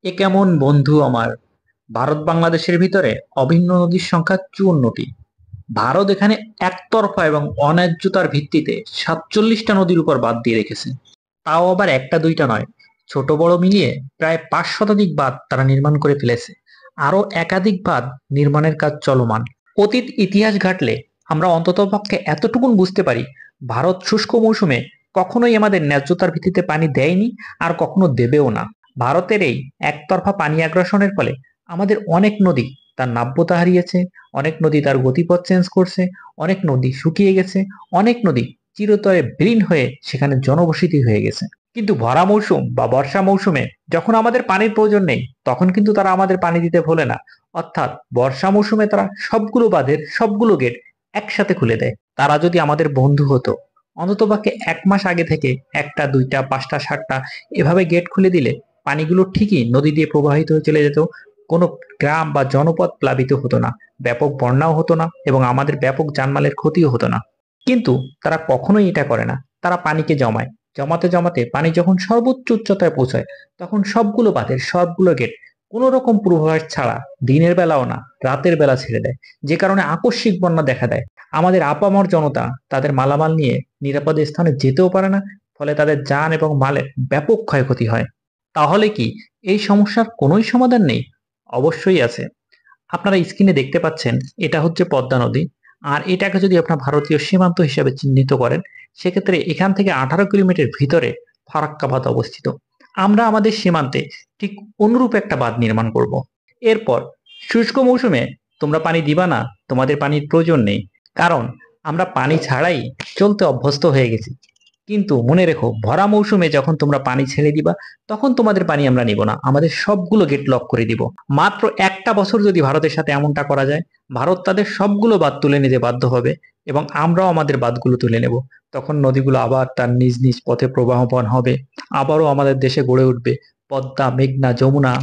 এ কেমন বন্ধু আমার। ভারত বাংলাদেশের ভিতরে অভিন্ন নদীর সংখ্যা 54টি। ভারত এখানে একতরফা এবং অন্যায্যতার ভিত্তিতে 47টা নদীর উপর বাঁধ দিয়ে রেখেছে। তাও আবার একটা দুইটা নয়, ছোট বড় মিলিয়ে প্রায় 5 শতাধিক বাঁধ তারা নির্মাণ করে ফেলেছে। আরো একাধিক বাঁধ নির্মাণের কাজ চলমান। অতীত ইতিহাস ঘাটলে আমরা অন্ততপক্ষে এতটুকুন বুঝতে পারি, ভারত শুষ্ক মৌসুমে কখনোই আমাদের ন্যায্যতার ভিত্তিতে পানি দেয়নি, আর কখনো দেবেও না। ভারতের এই একতরফা পানি আগ্রাসনের ফলে আমাদের অনেক নদী তার নাব্যতা হারিয়েছে, অনেক নদী তার গতিপথ চেঞ্জ করছে, অনেক নদী শুকিয়ে গেছে, অনেক নদী চিরতরে বিলীন হয়ে সেখানে জনবসতি হয়ে গেছে। কিন্তু ভরা মৌসুম বা বর্ষা মৌসুমে যখন আমাদের পানির প্রয়োজন নেই, তখন কিন্তু তারা আমাদের পানি দিতে ভোলে না। অর্থাৎ বর্ষা মৌসুমে তারা সবগুলো বাঁধের সবগুলো গেট একসাথে খুলে দেয়। তারা যদি আমাদের বন্ধু হতো, অন্ততপক্ষে 1 মাস আগে থেকে একটা দুইটা পাঁচটা সাতটা এভাবে গেট খুলে দিলে পানিগুলো ঠিকই নদী দিয়ে প্রবাহিত হয়ে চলে যেত। কোনো গ্রাম বা জনপদ প্লাবিত হতো না, ব্যাপক বন্যাও হতো না, এবং আমাদের ব্যাপক জানমালের ক্ষতিও হতো না। কিন্তু তারা কখনোই এটা করে না। তারা পানিকে জমায়, জমাতে জমাতে পানি যখন সর্বোচ্চ উচ্চতায় পৌঁছায়, তখন সবগুলো বাঁধের সবগুলো গেট কোনো রকম পূর্বাভাস ছাড়া দিনের বেলাও না, রাতের বেলা ছেড়ে দেয়। যে কারণে আকস্মিক বন্যা দেখা দেয়। আমাদের আপামর জনতা তাদের মালামাল নিয়ে নিরাপদ স্থানে যেতেও পারে না, ফলে তাদের যান এবং মালের ব্যাপক ক্ষয়ক্ষতি হয়। তাহলে কি এই সমস্যার কোনোই সমাধান নেই? অবশ্যই আছে। আপনারা স্ক্রিনে দেখতে পাচ্ছেন, এটা হচ্ছে পদ্মা নদী। আর এটাকে যদি আপনার ভারতীয় সীমান্ত হিসেবে চিহ্নিত করেন, সেক্ষেত্রে এখান থেকে 18 কিলোমিটার ভিতরে ফারাক্কা বাঁধ অবস্থিত। আমরা আমাদের সীমান্তে ঠিক অনুরূপ একটা বাঁধ নির্মাণ করব। এরপর শুষ্ক মৌসুমে তোমরা পানি দিবা না, তোমাদের পানির প্রয়োজন নেই, কারণ আমরা পানি ছাড়াই চলতে অভ্যস্ত হয়ে গেছি। কিন্তু মনে রেখো, ভরা মৌসুমে যখন তোমরা পানি ছেড়ে দিবা, তখন তোমাদের পানি আমরা নিব না, আমাদের সবগুলো গেট লক করে দিব। মাত্র একটা বছর যদি ভারতের সাথে এমনটা করা যায়, ভারত তাদের সবগুলো বাঁধ তুলে নিতে বাধ্য হবে, এবং আমরাও আমাদের বাঁধগুলো তুলে নেব। তখন নদীগুলো আবার তার নিজ নিজ পথে প্রবাহমান হবে, আবারও আমাদের দেশে গড়ে উঠবে পদ্মা, মেঘনা, যমুনা।